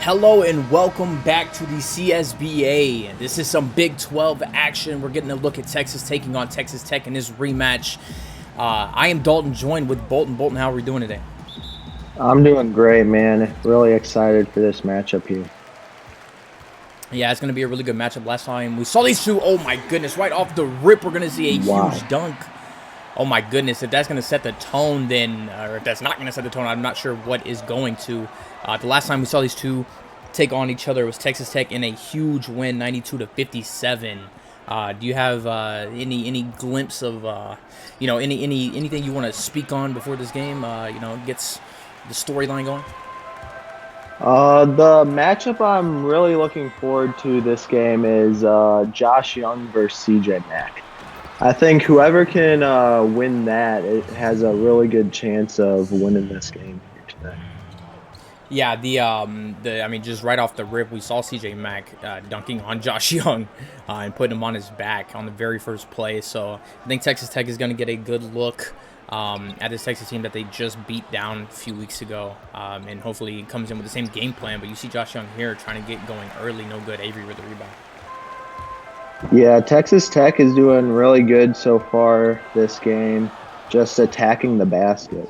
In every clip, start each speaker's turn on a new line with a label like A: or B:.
A: Hello and welcome back to the CSBA. This is some Big 12 action. We're getting a look at Texas taking on Texas Tech in this rematch. I am Dalton, joined with Bolton. Bolton, how are we doing today?
B: I'm doing great, man. Really excited for this matchup here.
A: Yeah, it's going to be a really good matchup. Last time we saw these two, oh my goodness, right off the rip, we're going to see a huge dunk. Oh my goodness, if that's going to set the tone, then, or if that's not going to set the tone, I'm not sure what is going to. The last time we saw these two take on each other was Texas Tech in a huge win, 92-57. Do you have any glimpse of anything you want to speak on before this game gets the storyline going?
B: The matchup I'm really looking forward to this game is Josh Young versus CJ Mack. I think whoever can win that, it has a really good chance of winning this game here today.
A: Yeah, just right off the rip, we saw CJ Mack dunking on Josh Young and putting him on his back on the very first play. So I think Texas Tech is going to get a good look at this Texas team that they just beat down a few weeks ago, and hopefully comes in with the same game plan. But you see Josh Young here trying to get going early. No good. Avery with the rebound.
B: Yeah, Texas Tech is doing really good so far this game, just attacking the basket.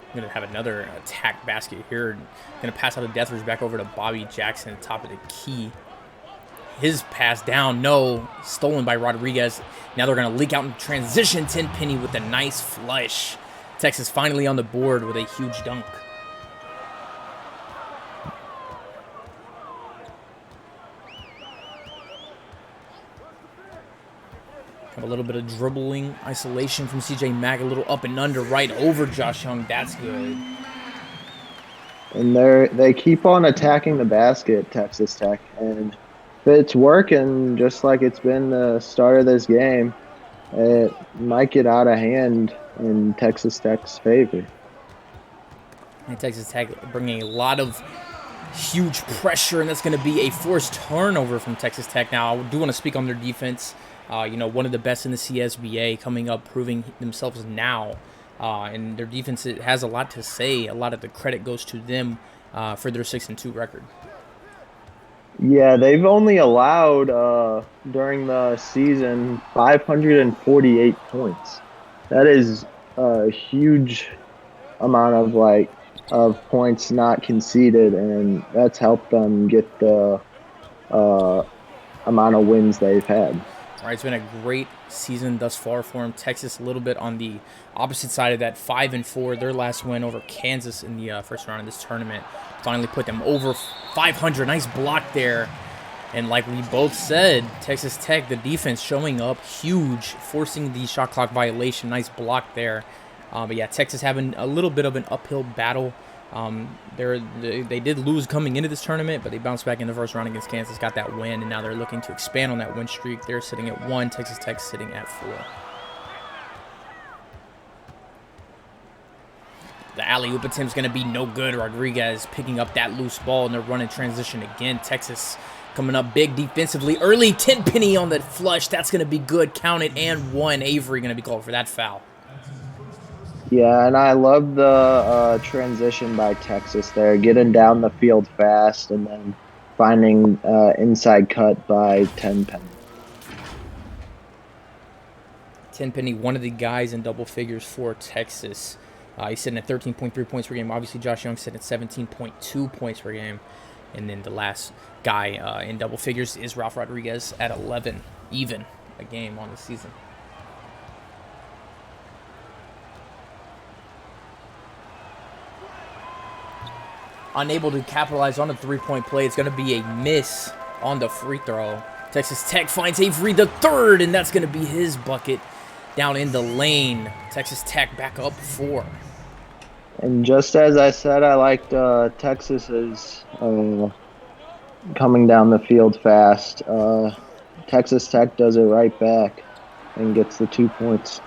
A: I'm going to have another attack basket here. Going to pass out of Deathridge back over to Bobby Jackson at the top of the key. His pass down, no, stolen by Rodriguez. Now they're going to leak out in transition. Tenpenny with a nice flush. Texas finally on the board with a huge dunk. Have a little bit of dribbling isolation from CJ Mack, a little up and under right over Josh Young. That's good.
B: And they keep on attacking the basket, Texas Tech, and if it's working just like it's been the start of this game, it might get out of hand in Texas Tech's favor.
A: And Texas Tech bringing a lot of huge pressure, and that's going to be a forced turnover from Texas Tech. Now, I do want to speak on their defense. One of the best in the CSBA coming up, proving themselves now. And their defense has a lot to say. A lot of the credit goes to them for their 6-2 record.
B: Yeah, they've only allowed during the season 548 points. That is a huge amount of points not conceded, and that's helped them get the amount of wins they've had.
A: All right, it's been a great season thus far for them. Texas a little bit on the opposite side of that, 5-4. Their last win over Kansas in the first round of this tournament finally put them over 500. Nice block there. And like we both said, Texas Tech, the defense showing up huge, forcing the shot clock violation. Nice block there. But yeah, Texas having a little bit of an uphill battle. They did lose coming into this tournament, but they bounced back in the first round against Kansas, got that win, and now they're looking to expand on that win streak. They're sitting at 1, Texas Tech sitting at 4. The alley-oop attempt's going to be no good. Rodriguez picking up that loose ball, and they're running transition again. Texas coming up big defensively early. Tenpenny on the flush. That's going to be good. Count it, and 1. Avery going to be called for that foul.
B: Yeah, and I love the transition by Texas there, getting down the field fast and then finding inside cut by Tenpenny.
A: Tenpenny, one of the guys in double figures for Texas. He's sitting at 13.3 points per game. Obviously, Josh Young sitting at 17.2 points per game. And then the last guy in double figures is Ralph Rodriguez at 11, even a game on the season. Unable to capitalize on the three-point play. It's going to be a miss on the free throw. Texas Tech finds Avery the third, and that's going to be his bucket down in the lane. Texas Tech back up 4.
B: And just as I said, I liked Texas's coming down the field fast. Texas Tech does it right back and gets the 2 points.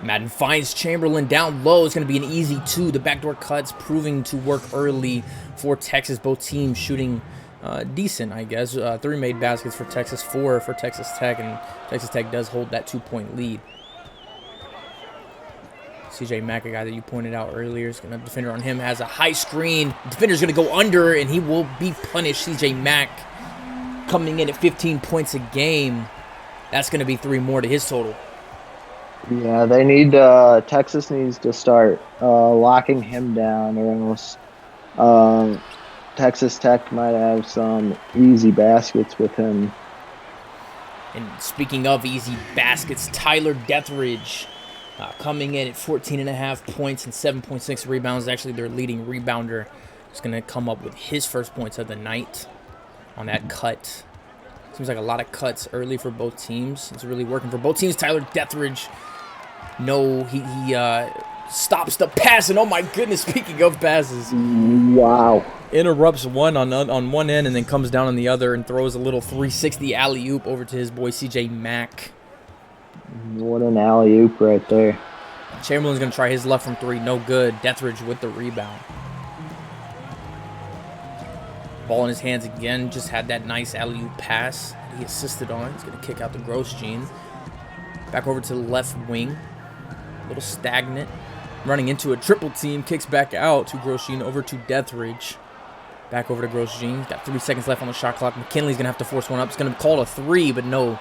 A: Madden finds Chamberlain down low. It's going to be an easy 2. The backdoor cuts proving to work early for Texas. Both teams shooting decent, I guess. 3 made baskets for Texas, 4 for Texas Tech, and Texas Tech does hold that 2-point lead. CJ Mack, a guy that you pointed out earlier, is going to defender on him, has a high screen. Defender's going to go under, and he will be punished. CJ Mack coming in at 15 points a game. That's going to be 3 more to his total.
B: Yeah, they need Texas needs to start locking him down, or else Texas Tech might have some easy baskets with him.
A: And speaking of easy baskets, Tyler Deathridge coming in at 14.5 points and 7.6 rebounds. Actually, their leading rebounder is going to come up with his first points of the night on that cut. Seems like a lot of cuts early for both teams. It's really working for both teams. Tyler Deathridge, no, he stops the pass, and oh my goodness, speaking of passes.
B: Wow.
A: Interrupts one on one end and then comes down on the other and throws a little 360 alley-oop over to his boy CJ Mack.
B: What an alley-oop right there.
A: Chamberlain's going to try his left from 3. No good. Deathridge with the rebound. Ball in his hands again. Just had that nice alley-oop pass that he assisted on. He's going to kick out the Grosjean. Back over to the left wing. A little stagnant. Running into a triple team. Kicks back out to Grosjean over to Deathridge. Back over to Grosjean. He's got 3 seconds left on the shot clock. McKinley's going to have to force one up. It's going to be called a 3, but no.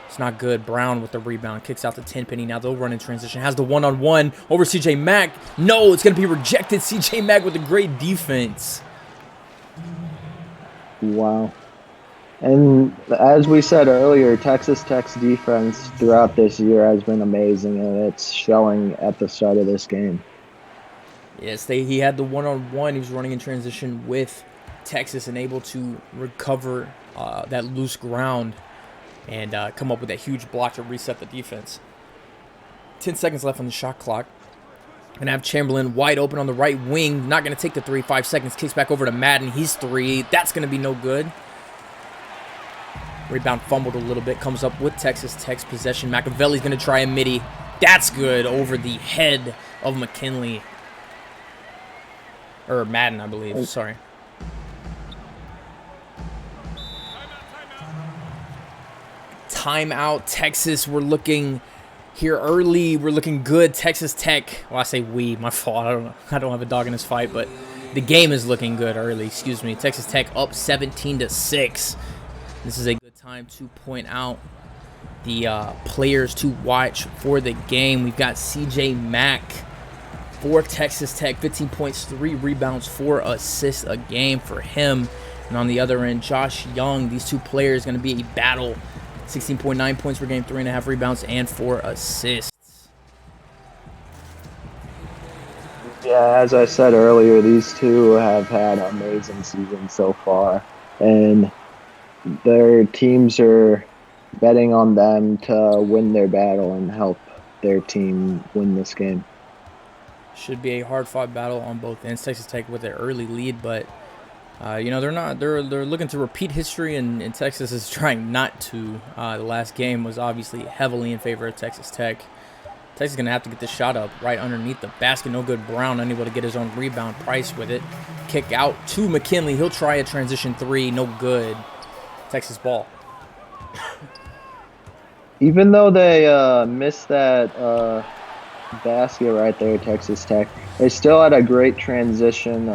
A: It's not good. Brown with the rebound. Kicks out to Tenpenny. Now they'll run in transition. Has the one-on-one over CJ Mack. No, it's going to be rejected. CJ Mack with a great defense.
B: Wow. And as we said earlier, Texas Tech's defense throughout this year has been amazing, and it's showing at the start of this game.
A: Yes, he had the one-on-one. He was running in transition with Texas and able to recover that loose ground and come up with that huge block to reset the defense. 10 seconds left on the shot clock. Going to have Chamberlain wide open on the right wing. Not going to take the 3. 5 seconds. Kicks back over to Madden. He's 3. That's going to be no good. Rebound fumbled a little bit. Comes up with Texas Tech's possession. Machiavelli's going to try a midi. That's good over the head of McKinley. Or Madden, I believe. Sorry. Timeout. Texas, we're looking here early. We're looking good. Texas Tech. Well, I say we. My fault. I don't have a dog in this fight, but the game is looking good early. Excuse me. Texas Tech up 17-6. This is a good time to point out the players to watch for the game. We've got CJ Mack for Texas Tech. 15 points, 3 rebounds, 4 assists a game for him. And on the other end, Josh Young. These two players going to be a battle. 16.9 points per game, 3.5 rebounds, and 4 assists.
B: Yeah, as I said earlier, these two have had amazing seasons so far, and their teams are betting on them to win their battle and help their team win this game.
A: Should be a hard-fought battle on both ends. Texas Tech with an early lead, but they're looking to repeat history, and Texas is trying not to. The last game was obviously heavily in favor of Texas Tech. Texas is going to have to get this shot up right underneath the basket. No good. Brown unable to get his own rebound. Price with it. Kick out to McKinley. He'll try a transition 3. No good. Texas ball.
B: Even though they missed that basket right there, Texas Tech, they still had a great transition.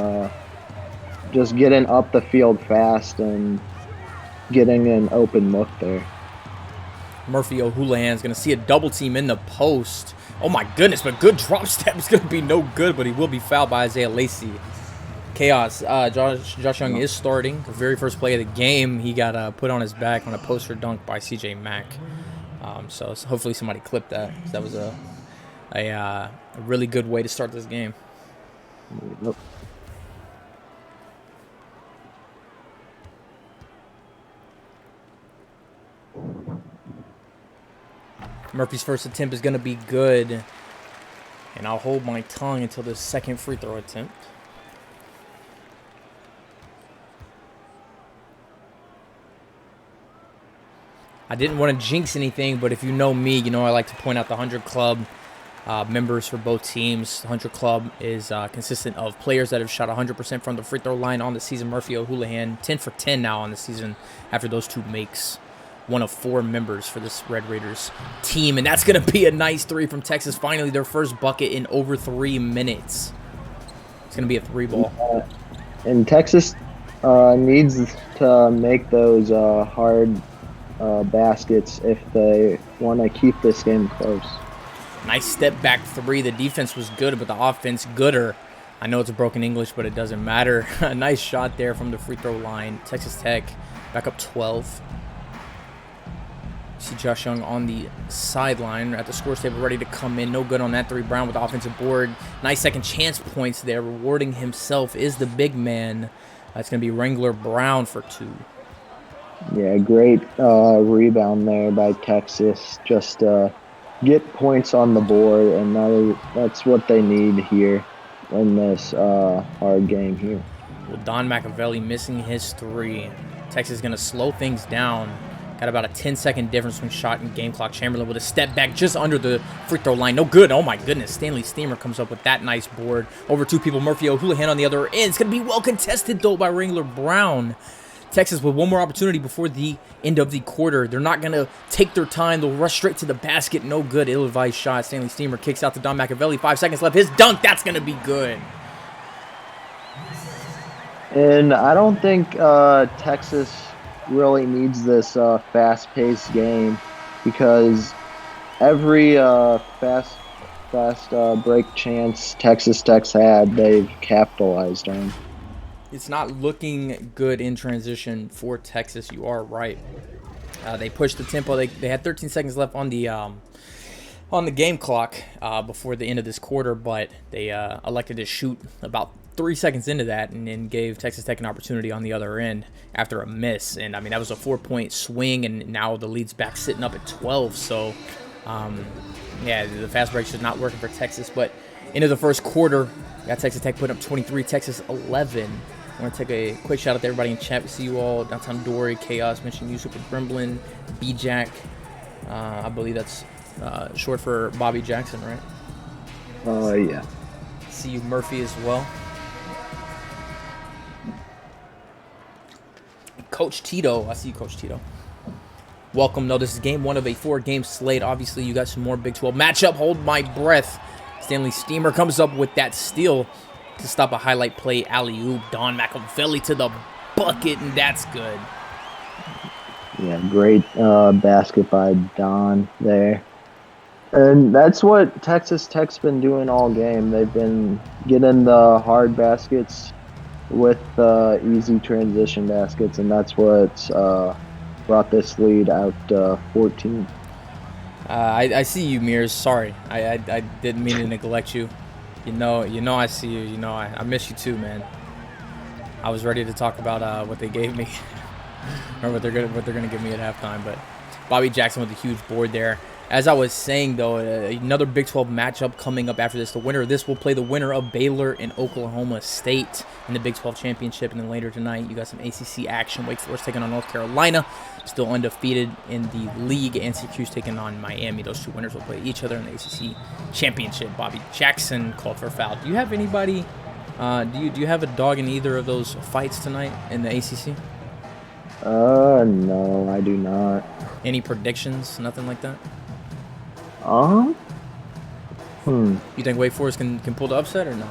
B: Just getting up the field fast and getting an open look there.
A: Murphy O'Houlihan's going to see a double team in the post. Oh my goodness, but good drop step is going to be no good, but he will be fouled by Isaiah Lacey. Chaos. Josh Young is starting. The very first play of the game, he got put on his back on a poster dunk by CJ Mack. So hopefully somebody clipped that. That was a really good way to start this game.
B: Yep.
A: Murphy's first attempt is going to be good. And I'll hold my tongue until the second free throw attempt. I didn't want to jinx anything, but if you know me, you know I like to point out the 100 Club members for both teams. The 100 Club is consistent of players that have shot 100% from the free throw line on the season. Murphy O'Houlihan, 10 for 10 now on the season after those 2 makes. one of 4 members for this Red Raiders team. And that's going to be a nice 3 from Texas. Finally, their first bucket in over 3 minutes. It's going to be a 3 ball.
B: And Texas needs to make those hard baskets if they want to keep this game close.
A: Nice step back 3. The defense was good, but the offense gooder. I know it's a broken English, but it doesn't matter. A nice shot there from the free throw line. Texas Tech back up 12. See Josh Young on the sideline at the scores table ready to come in. No good on that 3. Brown with the offensive board. Nice second chance points there. Rewarding himself is the big man. That's going to be Wrangler Brown for 2.
B: Yeah, great rebound there by Texas. Just get points on the board, and that's what they need here in this hard game here.
A: Well, Don Machiavelli missing his 3. Texas is going to slow things down. Got about a 10-second difference between shot and game clock. Chamberlain with a step back just under the free throw line. No good. Oh, my goodness. Stanley Steamer comes up with that nice board. Over 2 people. Murphy O'Houlihan on the other end. It's going to be well contested, though, by Wrangler Brown. Texas with one more opportunity before the end of the quarter. They're not going to take their time. They'll rush straight to the basket. No good. Ill-advised shot. Stanley Steamer kicks out to Don Machiavelli. 5 seconds left. His dunk. That's going to be good.
B: And I don't think Texas really needs this fast-paced game, because every fast break chance Texas Tech's had, they've capitalized on.
A: It's not looking good in transition for Texas. You are right. They pushed the tempo. They had 13 seconds left on the game clock before the end of this quarter, but they elected to shoot about 3 seconds into that, and then gave Texas Tech an opportunity on the other end after a miss. And I mean, that was a 4-point swing, and now the lead's back sitting up at 12. So yeah, the fast break is not working for Texas. But into the first quarter, got Texas Tech putting up 23, Texas 11. I want to take a quick shout out to everybody in chat. We see you all. Downtown Dory, Chaos, mentioned you, Super Brimblin, B-Jack. I believe that's short for Bobby Jackson, right?
B: Yeah.
A: See you, Murphy, as well. Coach Tito. I see you, Coach Tito. Welcome. No, this is game 1 of a 4-game slate. Obviously, you got some more Big 12 matchup. Hold my breath. Stanley Steamer comes up with that steal to stop a highlight play alley-oop. Don Machiavelli to the bucket, and that's good.
B: Yeah, great basket by Don there. And that's what Texas Tech's been doing all game. They've been getting the hard baskets with easy transition baskets, and that's what's brought this lead out 14.
A: I see you, Mears. Sorry, I didn't mean to neglect you. You know, I see you. You know, I miss you too, man. I was ready to talk about what they gave me, or what they're gonna give me at halftime. But Bobby Jackson with a huge board there. As I was saying, though, another Big 12 matchup coming up after this. The winner of this will play the winner of Baylor and Oklahoma State in the Big 12 championship. And then later tonight, you got some ACC action. Wake Forest taking on North Carolina, still undefeated in the league. And Syracuse taking on Miami. Those 2 winners will play each other in the ACC championship. Bobby Jackson called for a foul. Do you have anybody? Do you have a dog in either of those fights tonight in the ACC?
B: No, I do not.
A: Any predictions? Nothing like that?
B: You
A: You think Wake Forest can pull the upset or
B: no?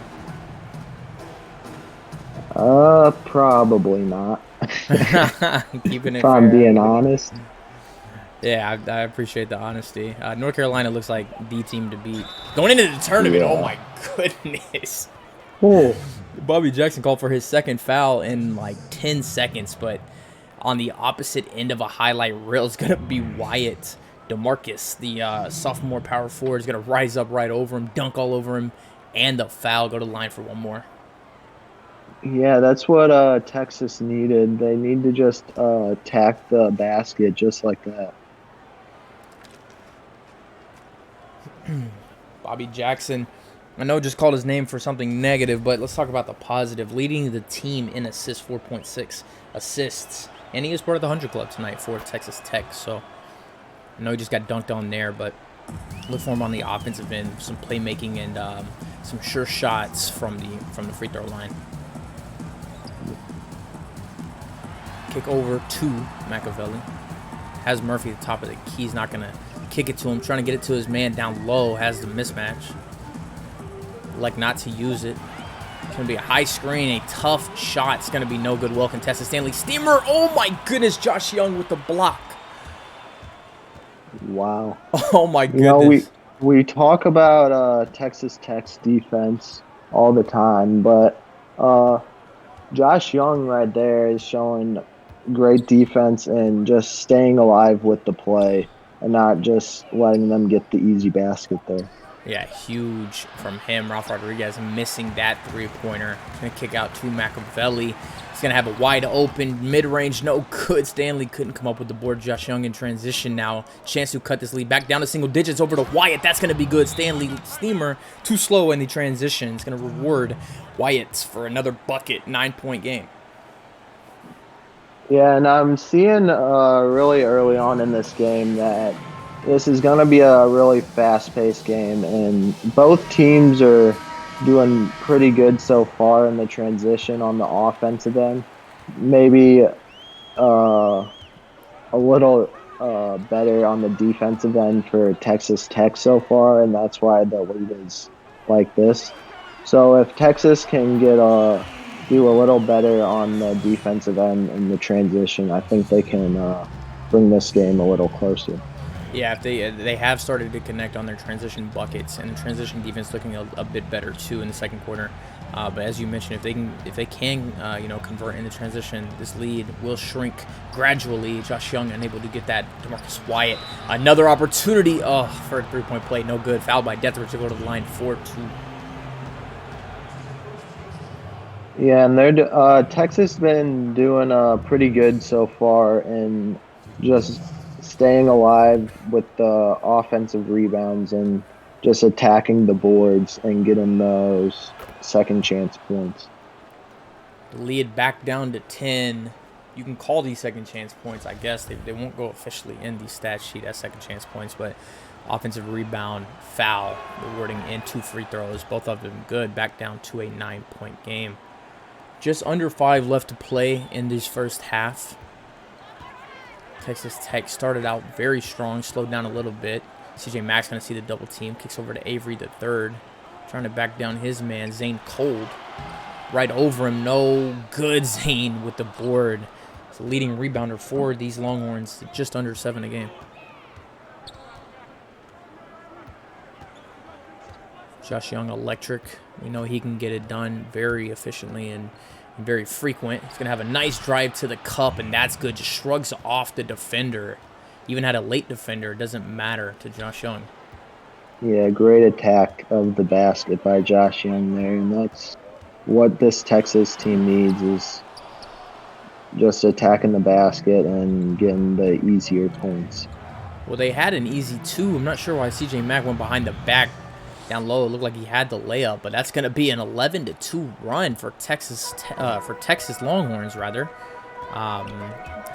B: Probably not.
A: Keeping it
B: if I'm
A: fair.
B: being honest.
A: Yeah, I appreciate the honesty. North Carolina looks like the team to beat. Going into the tournament, Oh my goodness.
B: Oh.
A: Bobby Jackson called for his second foul in like 10 seconds, but on the opposite end of a highlight reel is going to be Wyatt DeMarcus, the sophomore power forward, is going to rise up right over him, dunk all over him, and the foul. Go to the line for one more.
B: Yeah, that's what Texas needed. They need to just attack the basket just like that.
A: Bobby Jackson, I know just called his name for something negative, but let's talk about the positive. Leading the team in assists, 4.6 assists. And he is part of the 100 Club tonight for Texas Tech. So I know he just got dunked on there, but look for him on the offensive end. Some playmaking and some sure shots from the free throw line. Kick over to Machiavelli. Has Murphy at the top of the key. He's not going to kick it to him. Trying to get it to his man down low. Has the mismatch. Like not to use it. It's going to be a high screen. A tough shot. It's going to be no good. Well contested. Stanley Steamer. Oh my goodness. Josh Young with the block.
B: Wow.
A: Oh my goodness.
B: You know, we talk about Texas Tech's defense all the time, but Josh Young right there is showing great defense and just staying alive with the play and not just letting them get the easy basket there.
A: Yeah, huge from him. Ralph Rodriguez missing that three-pointer. He's going to kick out to Machiavelli. He's going to have a wide open mid-range. No good. Stanley couldn't come up with the board. Josh Young in transition now. Chance to cut this lead back down to single digits over to Wyatt. That's going to be good. Stanley Steamer too slow in the transition. It's going to reward Wyatt for another bucket. 9-point game.
B: Yeah, and I'm seeing really early on in this game that this is going to be a really fast-paced game, and both teams are doing pretty good so far in the transition on the offensive end. Maybe a little better on the defensive end for Texas Tech so far, and that's why the lead is like this. So if Texas can do a little better on the defensive end in the transition, I think they can bring this game a little closer.
A: Yeah, if they have started to connect on their transition buckets, and the transition defense looking a bit better too in the second quarter. But as you mentioned, if they can convert in the transition, this lead will shrink gradually. Josh Young unable to get that. DeMarcus Wyatt, another opportunity for a three-point play, no good. Fouled by Deathridge to go to the line 4-2.
B: Yeah, and Texas been doing pretty good so far, and just staying alive with the offensive rebounds and just attacking the boards and getting those second chance points.
A: Lead back down to 10. You can call these second chance points, I guess. They won't go officially in the stat sheet as second chance points, but offensive rebound, foul, rewarding in 2 free throws. Both of them good. Back down to a 9-point game. Just under 5 left to play in this first half. Texas Tech started out very strong, slowed down a little bit. CJ Mack's going to see the double team. Kicks over to Avery the third. Trying to back down his man, Zane Cold. Right over him. No good. Zane with the board. It's a leading rebounder for these Longhorns. Just under 7 a game. Josh Young, electric. We know he can get it done very efficiently and very frequent. He's going to have a nice drive to the cup, and that's good. Just shrugs off the defender. Even had a late defender. It doesn't matter to Josh Young.
B: Yeah, great attack of the basket by Josh Young there, and that's what this Texas team needs, is just attacking the basket and getting the easier points.
A: Well, they had an easy 2. I'm not sure why CJ Mack went behind the back down low. It looked like he had the layup, but that's going to be an 11-2 run for Texas Longhorns, rather.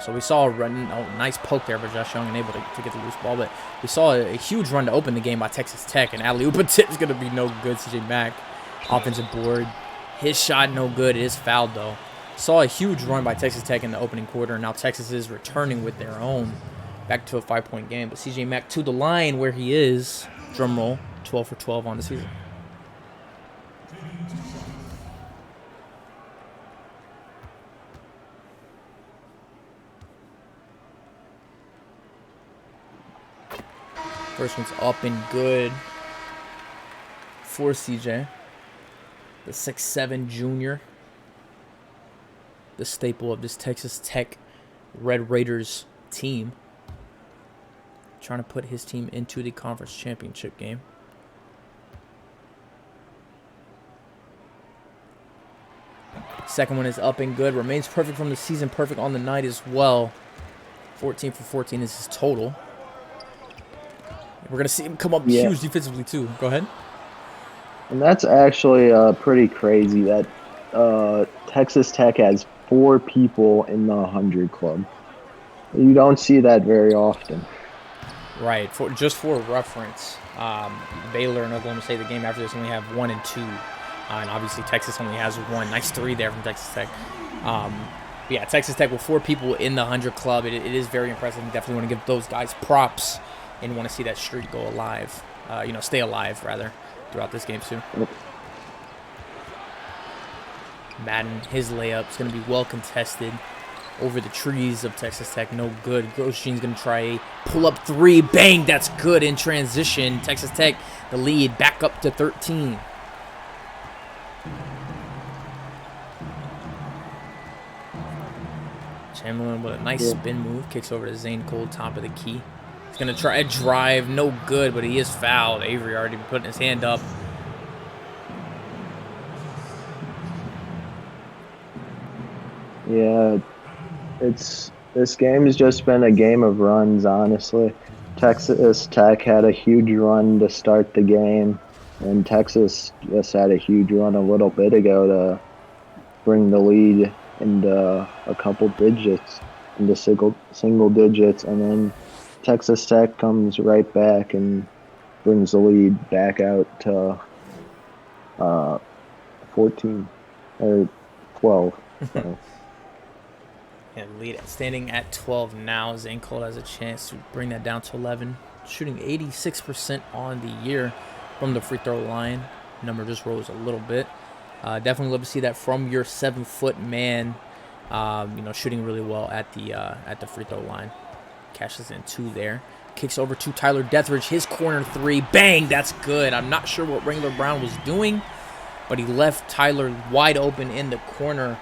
A: So we saw a run, nice poke there by Josh Young, unable to get the loose ball, but we saw a huge run to open the game by Texas Tech, and alley-oop tip is going to be no good. CJ Mack, offensive board. His shot no good. It is fouled, though. Saw a huge run by Texas Tech in the opening quarter, and now Texas is returning with their own back to a 5-point game. But CJ Mack to the line where he is. Drum roll. 12 for 12 on the season. First one's up and good for CJ. The 6'7" junior. The staple of this Texas Tech Red Raiders team. Trying to put his team into the conference championship game. Second one is up and good. Remains perfect from the season. Perfect on the night as well. 14 for 14 is his total. We're going to see him come up huge defensively too. Go ahead.
B: And that's actually pretty crazy that Texas Tech has 4 people in the 100 club. You don't see that very often.
A: Right. Just for reference, Baylor and Oklahoma State, the game after this, only have 1 and 2. And obviously Texas only has 1. Nice 3 there from Texas Tech. But yeah, Texas Tech with 4 people in the 100 club, it is very impressive. You definitely want to give those guys props and want to see that streak go alive, stay alive, rather, throughout this game, too.
B: Yep.
A: Madden, his layup is going to be well contested over the trees of Texas Tech. No good. Grosjean's going to try a pull-up 3. Bang! That's good in transition. Texas Tech, the lead, back up to 13. Chamberlain with a nice spin move. Kicks over to Zane Cole, top of the key. He's going to try a drive. No good, but he is fouled. Avery already putting his hand up.
B: Yeah, this game has just been a game of runs, honestly. Texas Tech had a huge run to start the game, and Texas just had a huge run a little bit ago to bring the lead into a couple digits, into single digits, and then Texas Tech comes right back and brings the lead back out to 14 or 12. So.
A: And lead standing at 12 now. Zane Cole has a chance to bring that down to 11. Shooting 86% on the year from the free throw line. Number just rose a little bit. Definitely love to see that from your 7-foot man. Shooting really well at the free throw line. Cashes in 2 there. Kicks over to Tyler Deathridge. His corner 3. Bang! That's good. I'm not sure what Wrangler Brown was doing, but he left Tyler wide open in the corner.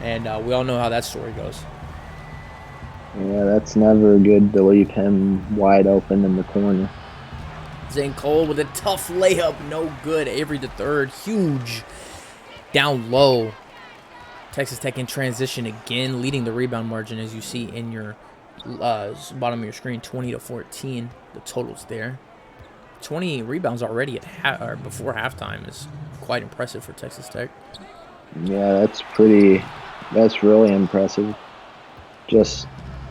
A: And we all know how that story goes.
B: Yeah, that's never good to leave him wide open in the corner.
A: Zane Cole with a tough layup. No good. Avery the third. Huge. Down low. Texas Tech in transition again, leading the rebound margin, as you see in your bottom of your screen, 20-14. The totals there. 20 rebounds already at before halftime is quite impressive for Texas Tech.
B: Yeah, that's really impressive.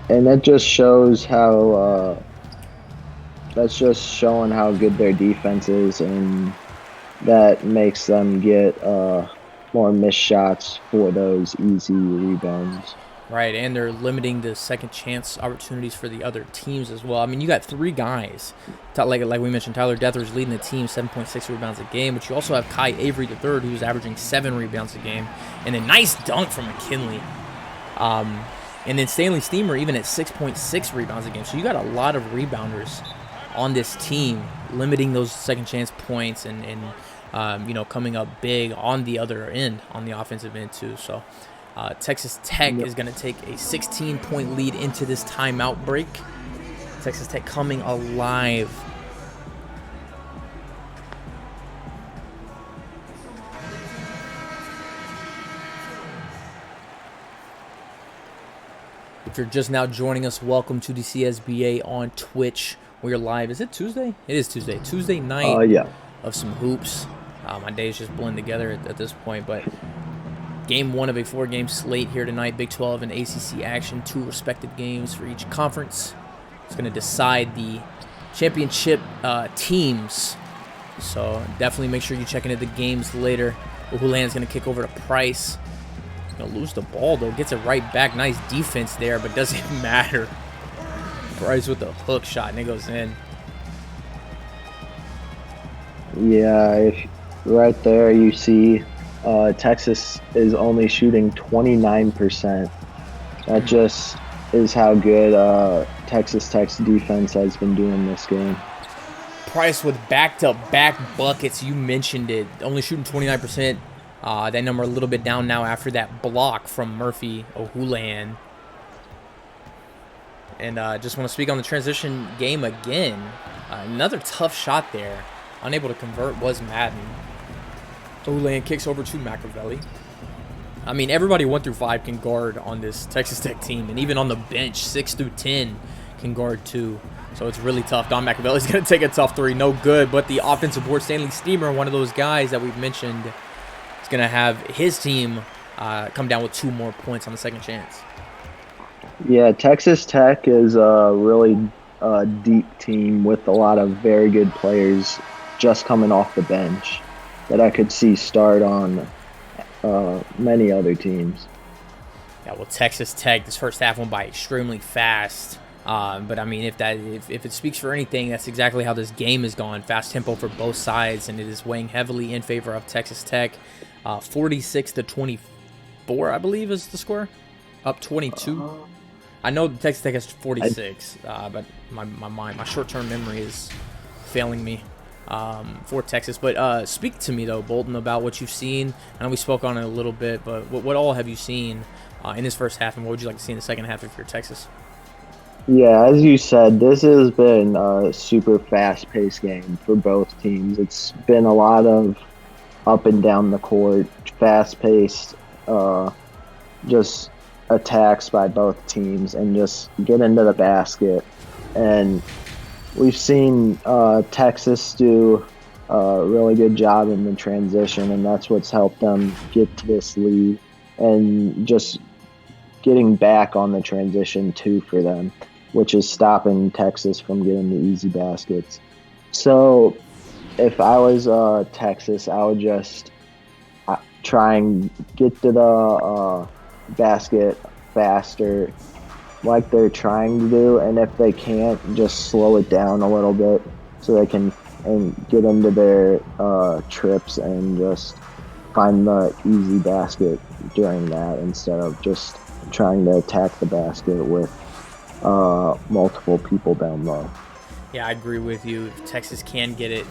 B: And that just shows how that's just showing how good their defense is, and that makes them get more missed shots for those easy rebounds.
A: Right, and they're limiting the second chance opportunities for the other teams as well. I mean, you got 3 guys, like we mentioned, Tyler Deathridge leading the team, 7.6 rebounds a game, but you also have Kai Avery III, who's averaging 7 rebounds a game, and a nice dunk from McKinley. And then Stanley Steamer even at 6.6 rebounds a game. So you got a lot of rebounders on this team, limiting those second chance points and coming up big on the other end, on the offensive end too. So Texas Tech is going to take a 16-point lead into this timeout break. Texas Tech coming alive. If you're just now joining us, welcome to the CSBA on Twitch. We're live. Is it Tuesday? It is Tuesday. Tuesday night of some hoops. My days just blend together at this point, but game 1 of a 4-game slate here tonight. Big 12 and ACC action. 2 respective games for each conference. It's going to decide the championship teams. So definitely make sure you check into the games later. O'Houlihan's going to kick over to Price. Gonna lose the ball though, gets it right back. Nice defense there, but doesn't matter. Price with the hook shot and it goes in.
B: Yeah, right there you see Texas is only shooting 29%. That just is how good Texas Tech's defense has been doing this game.
A: Price with back-to-back buckets. You mentioned it. Only shooting 29%. That number a little bit down now after that block from Murphy O'Houlihan. And just want to speak on the transition game again. Another tough shot there. Unable to convert was Madden. O'Houlihan kicks over to Machiavelli. I mean, everybody 1 through 5 can guard on this Texas Tech team. And even on the bench, 6 through 10 can guard too. So it's really tough. Don Machiavelli's going to take a tough 3. No good. But the offensive board, Stanley Steamer, one of those guys that we've mentioned, is going to have his team come down with 2 more points on the second chance.
B: Yeah, Texas Tech is a really deep team with a lot of very good players just coming off the bench that I could see start on many other teams.
A: Yeah, well, Texas Tech, this first half went by extremely fast. But I mean, if it speaks for anything, that's exactly how this game is gone. Fast tempo for both sides, and it is weighing heavily in favor of Texas Tech. 46-24, I believe, is the score. Up 22. I know Texas Tech has 46, but my short-term memory is failing me for Texas. But speak to me, though, Bolton, about what you've seen. I know we spoke on it a little bit, but what all have you seen in this first half, and what would you like to see in the second half if you're Texas?
B: Yeah, as you said, this has been a super fast-paced game for both teams. It's been a lot of up and down the court, fast-paced, just attacks by both teams, and just get into the basket. And we've seen Texas do a really good job in the transition, and that's what's helped them get to this lead, and just getting back on the transition too for them, which is stopping Texas from getting the easy baskets. So if I was Texas, I would just try and get to the basket faster like they're trying to do, and if they can't, just slow it down a little bit so they can get into their trips and just find the easy basket during that instead of just trying to attack the basket with multiple people down low.
A: Yeah, I agree with you. If Texas can get it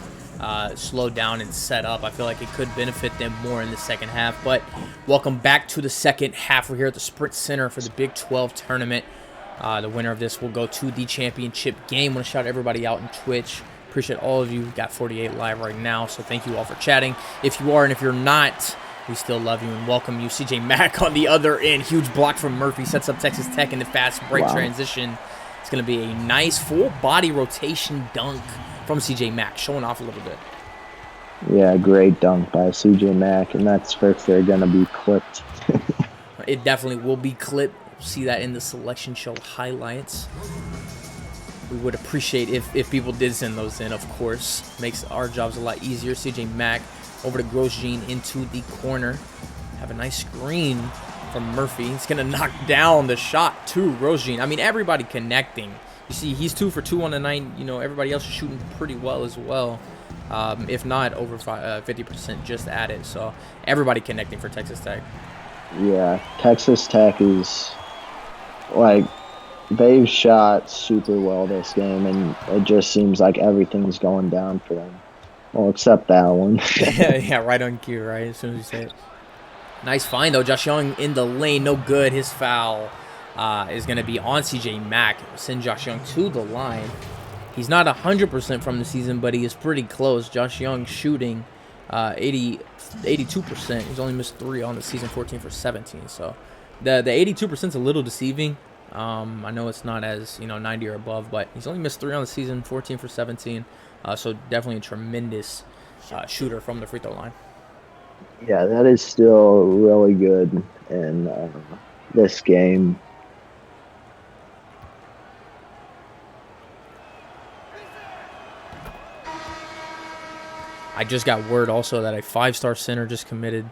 A: slowed down and set up, I feel like it could benefit them more in the second half. But welcome back to the second half. We're here at the Sprint Center for the Big 12 tournament. The winner of this will go to the championship game. I want to shout everybody out on Twitch. Appreciate all of you. We've got 48 live right now, so thank you all for chatting. If you are and if you're not, we still love you and welcome you. CJ Mack on the other end. Huge block from Murphy. Sets up Texas Tech in the fast break transition. It's going to be a nice full body rotation dunk from CJ Mack, showing off a little bit.
B: Yeah, great dunk by CJ Mack, and that's first they're going to be clipped.
A: It definitely will be clipped. See that in the selection show highlights. We would appreciate if people did send those in, of course. Makes our jobs a lot easier. CJ Mack over to Grosjean into the corner. Have a nice screen from Murphy. He's going to knock down the shot to Grosjean. I mean, everybody connecting. You see, he's 2 for 2 on the night. You know, everybody else is shooting pretty well as well. If not, over 50% just at it. So, everybody connecting for Texas Tech.
B: Yeah, Texas Tech is, like, they've shot super well this game, and it just seems like everything's going down for them. Well, except that one.
A: Yeah, right on cue, right? As soon as you say it. Nice find, though. Josh Young in the lane. No good. His foul is going to be on CJ Mack. Send Josh Young to the line. He's not 100% from the season, but he is pretty close. Josh Young shooting 82%. He's only missed 3 on the season, 14 for 17. So the 82% is a little deceiving. I know it's not as 90 or above, but he's only missed 3 on the season, 14 for 17. So definitely a tremendous shooter from the free throw line.
B: Yeah, that is still really good in this game.
A: I just got word also that a 5-star center just committed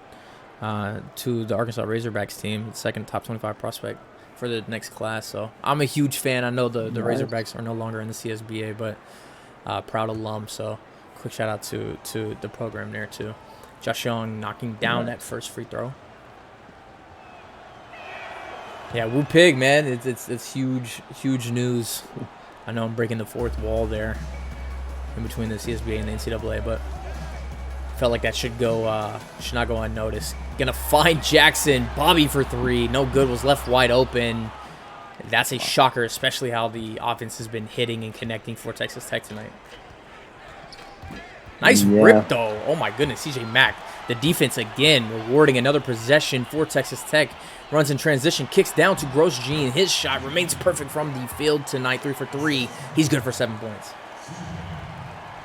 A: to the Arkansas Razorbacks team, the second top 25 prospect for the next class. So I'm a huge fan. I know the Razorbacks are no longer in the CSBA, but proud alum. So quick shout out to the program there too. Josh Young knocking down that first free throw. Yeah, Woo Pig, man, it's huge news. I know I'm breaking the fourth wall there in between the CSBA and the NCAA, but felt like that should not go unnoticed. Gonna find Jackson. Bobby for 3. No good. Was left wide open. That's a shocker, especially how the offense has been hitting and connecting for Texas Tech tonight. Nice rip, though. Oh, my goodness. CJ Mack. The defense, again, rewarding another possession for Texas Tech. Runs in transition. Kicks down to Grosjean. His shot remains perfect from the field tonight. 3 for 3. He's good for 7 points.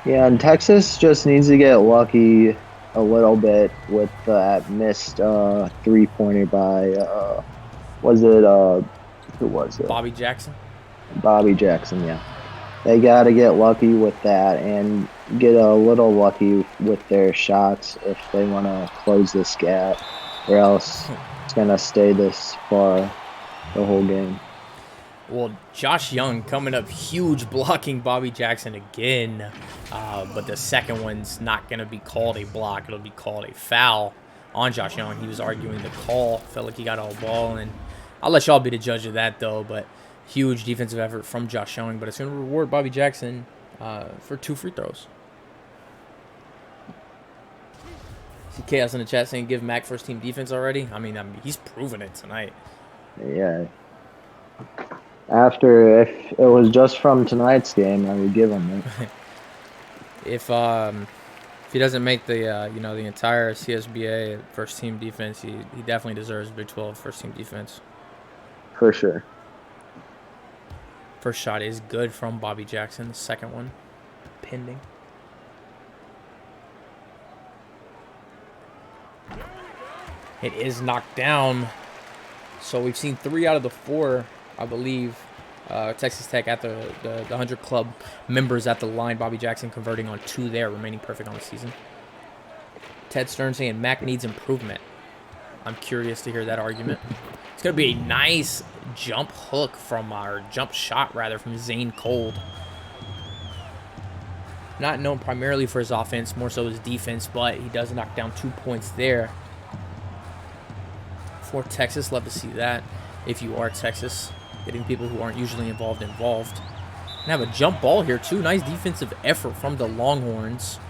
B: Yeah, and Texas just needs to get lucky a little bit with that missed three-pointer by, who was it?
A: Bobby Jackson?
B: Bobby Jackson, yeah. They got to get lucky with that and get a little lucky with their shots if they want to close this gap, or else it's going to stay this far the whole game.
A: Well, Josh Young coming up huge, blocking Bobby Jackson again. But the second one's not going to be called a block. It'll be called a foul on Josh Young. He was arguing the call. Felt like he got all ball. And I'll let y'all be the judge of that, though. But huge defensive effort from Josh Young. But it's going to reward Bobby Jackson for 2 free throws. See Chaos in the chat saying give Mac first team defense already. I mean, he's proven it tonight.
B: Yeah. After, if it was just from tonight's game, I would give him it.
A: If he doesn't make the the entire CSBA first team defense, he definitely deserves Big 12 first team defense.
B: For sure.
A: First shot is good from Bobby Jackson. The second one pending. It is knocked down. So we've seen 3 out of the 4, I believe, Texas Tech at the 100 Club members at the line. Bobby Jackson converting on 2 there, remaining perfect on the season. Ted Stern saying Mac needs improvement. I'm curious to hear that argument. It's going to be a nice jump hook from our jump shot, rather, from Zane Cold. Not known primarily for his offense, more so his defense, but he does knock down 2 points there. For Texas, love to see that. If you are Texas, getting people who aren't usually involved. And have a jump ball here too. Nice defensive effort from the Longhorns.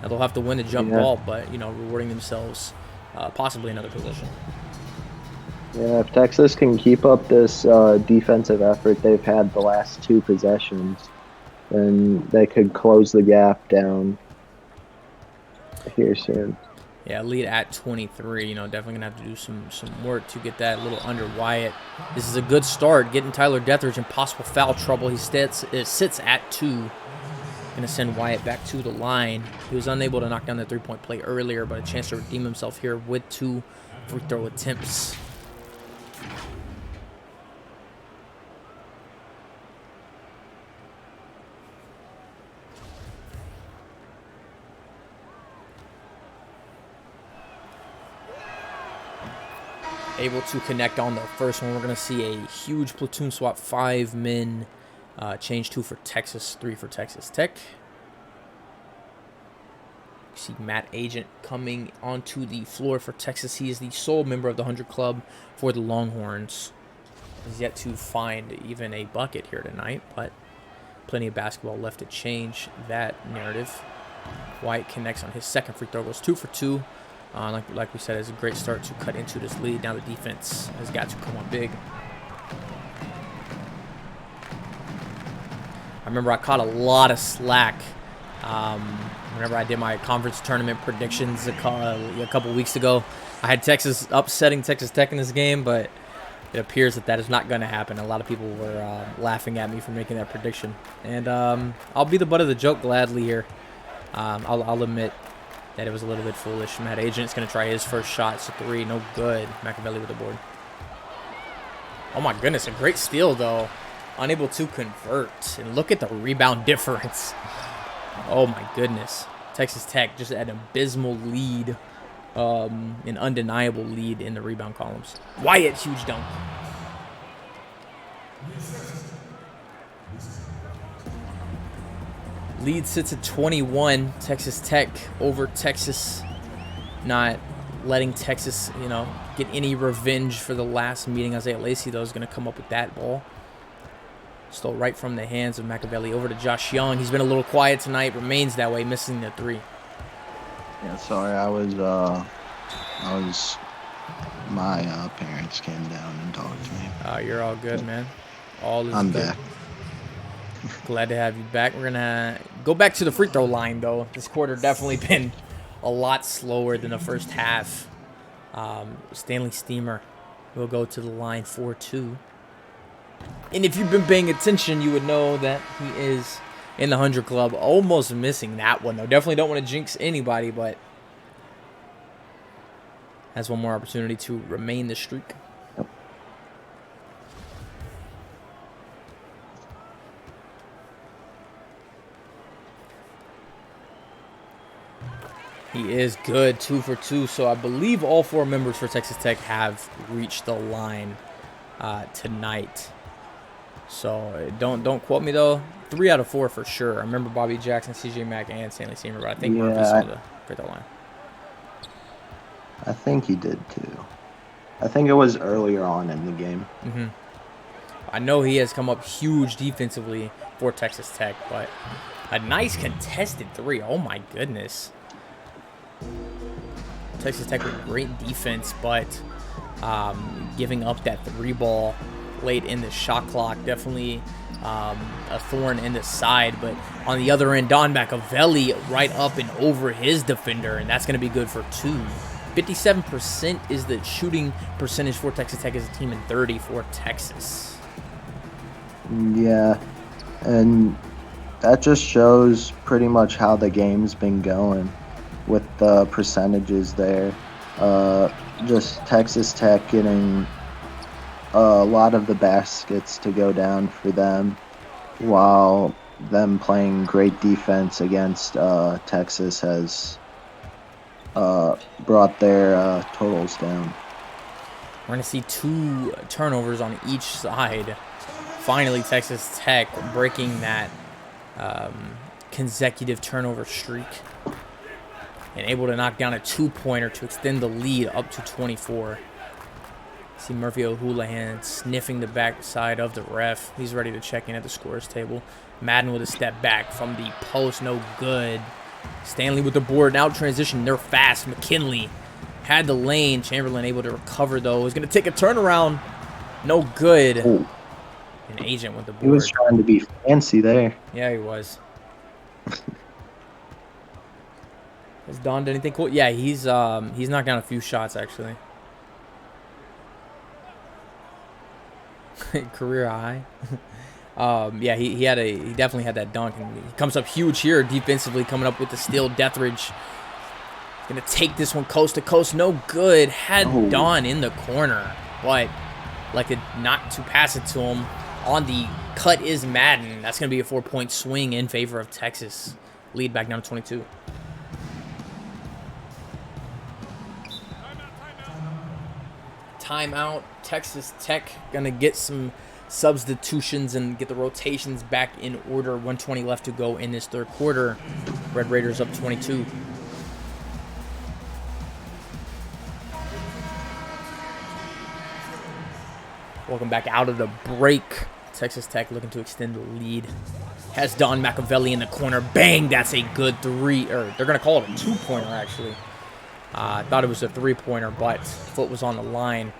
A: Now they'll have to win the jump ball, but rewarding themselves possibly another possession.
B: Yeah, if Texas can keep up this defensive effort they've had the last 2 possessions, then they could close the gap down here soon.
A: Yeah, lead at 23. Definitely going to have to do some work to get that a little under Wyatt. This is a good start, getting Tyler Deathridge in possible foul trouble. He sits at 2. Going to send Wyatt back to the line. He was unable to knock down the 3-point play earlier, but a chance to redeem himself here with 2 free throw attempts. Able to connect on the first one. We're going to see a huge platoon swap. 5 men. Change 2 for Texas, 3 for Texas Tech. You see Matt Agent coming onto the floor for Texas. He is the sole member of the 100 Club for the Longhorns. He's yet to find even a bucket here tonight, but plenty of basketball left to change that narrative. White connects on his second free throw. Goes 2 for 2. Like we said, it's a great start to cut into this lead. Now the defense has got to come on big. I remember I caught a lot of slack whenever I did my conference tournament predictions a couple weeks ago. I had Texas upsetting Texas Tech in this game, but it appears that is not going to happen. A lot of people were laughing at me for making that prediction. And I'll be the butt of the joke gladly here. I'll admit that it was a little bit foolish. Matt Agent's going to try his first shot. It's a 3. No good. Machiavelli with the board. Oh, my goodness. A great steal, though. Unable to convert. And look at the rebound difference. Oh, my goodness. Texas Tech just had an abysmal lead. An undeniable lead in the rebound columns. Wyatt, huge dunk. Lead sits at 21. Texas Tech over Texas. Not letting Texas, get any revenge for the last meeting. Isaiah Lacey, though, is going to come up with that ball. Stole right from the hands of Machiavelli over to Josh Young. He's been a little quiet tonight. Remains that way, missing the 3.
C: Yeah, sorry. My parents came down and talked to me.
A: You're all good, man. All is
C: I'm
A: good.
C: back.
A: Glad to have you back. We're going to go back to the free throw line, though. This quarter definitely been a lot slower than the first half. Stanley Steamer will go to the line 4-2. And if you've been paying attention, you would know that he is in the 100 Club. Almost missing that one, though. Definitely don't want to jinx anybody, but has one more opportunity to remain the streak. He is good, 2 for 2. So I believe all 4 members for Texas Tech have reached the line tonight. So don't quote me though. 3 out of 4 for sure. I remember Bobby Jackson, CJ Mack, and Stanley Steamer, but I think Murphy saw the free throw line.
C: I think he did too. I think it was earlier on in the game.
A: I know he has come up huge defensively for Texas Tech, but a nice contested 3. Oh my goodness. Texas Tech with great defense, but giving up that 3 ball late in the shot clock, definitely a thorn in the side. But on the other end, Don Machiavelli right up and over his defender, and that's going to be good for 2. 57% is the shooting percentage for Texas Tech as a team, and 30 for Texas.
C: Yeah, and that just shows pretty much how the game's been going with the percentages there. Just Texas Tech getting a lot of the baskets to go down for them, while them playing great defense against Texas has brought their totals down.
A: We're going to see 2 turnovers on each side. Finally, Texas Tech breaking that consecutive turnover streak and able to knock down a 2-pointer to extend the lead up to 24. See Murphy O'Houlihan sniffing the backside of the ref. He's ready to check in at the scorer's table. Madden with a step back from the post, no good. Stanley with the board, now transition, they're fast. McKinley had the lane. Chamberlain able to recover though. He's going to take a turnaround, no good.
C: Oh.
A: An agent with the board.
C: He was trying to be fancy there.
A: Yeah, he was. Has Don done anything cool? Yeah, he's knocked down a few shots actually. Career high. Yeah, he definitely had that dunk, and he comes up huge here defensively, coming up with the steal. Deathridge gonna take this one coast to coast, no good. Had Don in the corner, but like not to pass it to him. On the cut is Madden. That's gonna be a 4-point swing in favor of Texas. Lead back down to 22. Timeout. Texas Tech gonna get some substitutions and get the rotations back in order. 1:20 left to go in this third quarter. Red Raiders up 22. Welcome back out of the break. Texas Tech looking to extend the lead. Has Don Machiavelli in the corner. Bang! That's a good 3. Or they're gonna call it a 2-pointer actually. I thought it was a 3-pointer, but foot was on the line.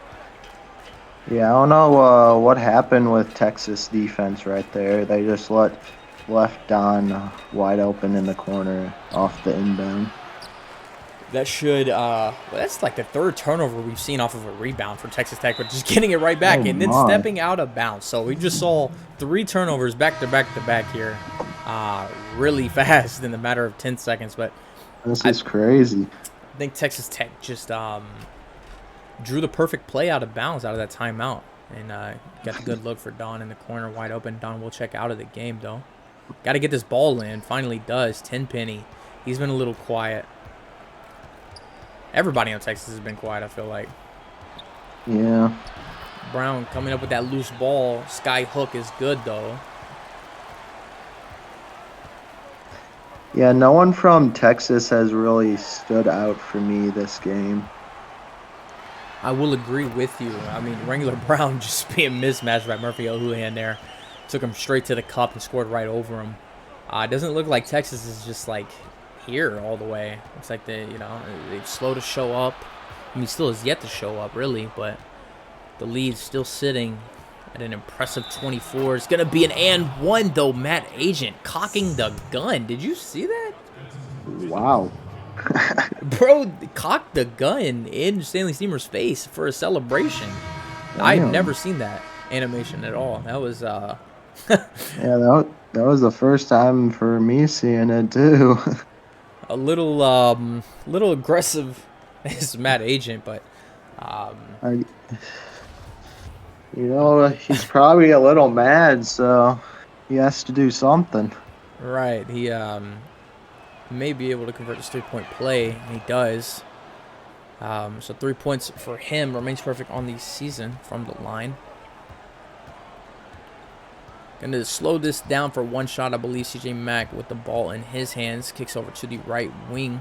C: Yeah, I don't know what happened with Texas defense right there. They just left Don wide open in the corner off the inbound.
A: That should, well, that's like the 3rd turnover we've seen off of a rebound for Texas Tech, but just getting it right back and then stepping out of bounds. So we just saw 3 turnovers back to back here really fast in the matter of 10 seconds. But
C: this is crazy.
A: I think Texas Tech just drew the perfect play out of bounds out of that timeout. And got the good look for Don in the corner, wide open. Don will check out of the game, though. Got to get this ball in. Finally does. Tenpenny. He's been a little quiet. Everybody on Texas has been quiet, I feel like.
C: Yeah.
A: Brown coming up with that loose ball. Sky hook is good, though.
C: Yeah, no one from Texas has really stood out for me this game.
A: I will agree with you. I mean, Wrangler Brown just being mismatched by Murphy O'Houlihan there. Took him straight to the cup and scored right over him. It doesn't look like Texas is just like here all the way. Looks like they're slow to show up. I mean, still has yet to show up, really, but the lead's still sitting at an impressive 24. It's going to be an and one, though. Matt Agent cocking the gun. Did you see that?
C: Wow.
A: Bro cocked the gun in Stanley Steamer's face for a celebration.
C: Damn.
A: I've never seen that animation at all. That was
C: yeah, that was the first time for me seeing it too.
A: a little aggressive as Matt Agent, but
C: he's probably a little mad, so he has to do something.
A: right. He may be able to convert this 3-point play, and he does. So 3 points for him. Remains perfect on the season from the line. Going to slow this down for one shot. I believe CJ Mack with the ball in his hands. Kicks over to the right wing.